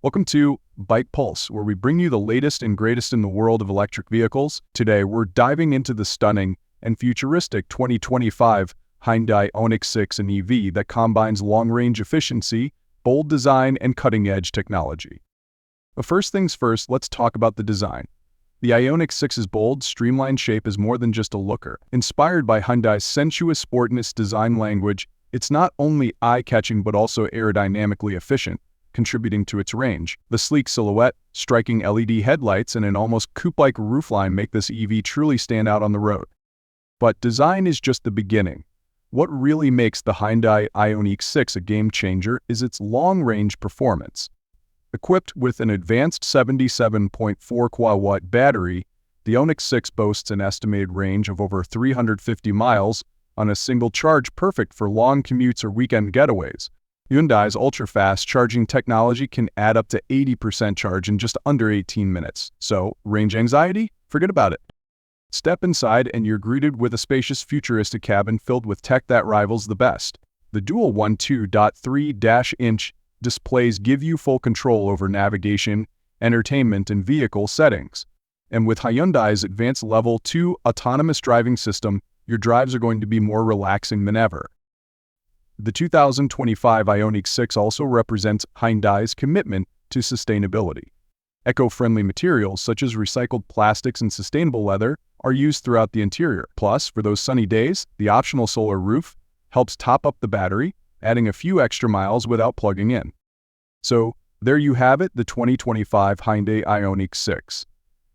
Welcome to Bike Pulse, where we bring you the latest and greatest in the world of electric vehicles. Today, we're diving into the stunning and futuristic 2025 Hyundai Ioniq 6, an EV that combines long-range efficiency, bold design, and cutting-edge technology. But first things first, let's talk about the design. The Ioniq 6's bold, streamlined shape is more than just a looker. Inspired by Hyundai's sensuous sportiness design language, it's not only eye-catching but also aerodynamically efficient, contributing to its range. The sleek silhouette, striking LED headlights, and an almost coupe-like roofline make this EV truly stand out on the road. But design is just the beginning. What really makes the Hyundai Ioniq 6 a game-changer is its long-range performance. Equipped with an advanced 77.4 kW battery, the Ioniq 6 boasts an estimated range of over 350 miles on a single charge, perfect for long commutes or weekend getaways. Hyundai's ultra-fast charging technology can add up to 80% charge in just under 18 minutes. So, range anxiety? Forget about it. Step inside and you're greeted with a spacious, futuristic cabin filled with tech that rivals the best. The dual 12.3-inch displays give you full control over navigation, entertainment, and vehicle settings. And with Hyundai's advanced Level 2 autonomous driving system, your drives are going to be more relaxing than ever. The 2025 Ioniq 6 also represents Hyundai's commitment to sustainability. Eco-friendly materials such as recycled plastics and sustainable leather are used throughout the interior. Plus, for those sunny days, the optional solar roof helps top up the battery, adding a few extra miles without plugging in. So, there you have it, the 2025 Hyundai Ioniq 6.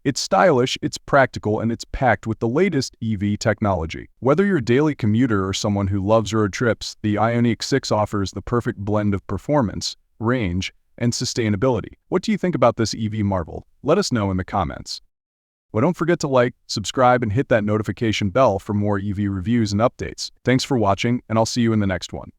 It's stylish, it's practical, and it's packed with the latest EV technology. Whether you're a daily commuter or someone who loves road trips, the Ioniq 6 offers the perfect blend of performance, range, and sustainability. What do you think about this EV marvel? Let us know in the comments. Well, don't forget to like, subscribe, and hit that notification bell for more EV reviews and updates. Thanks for watching, and I'll see you in the next one.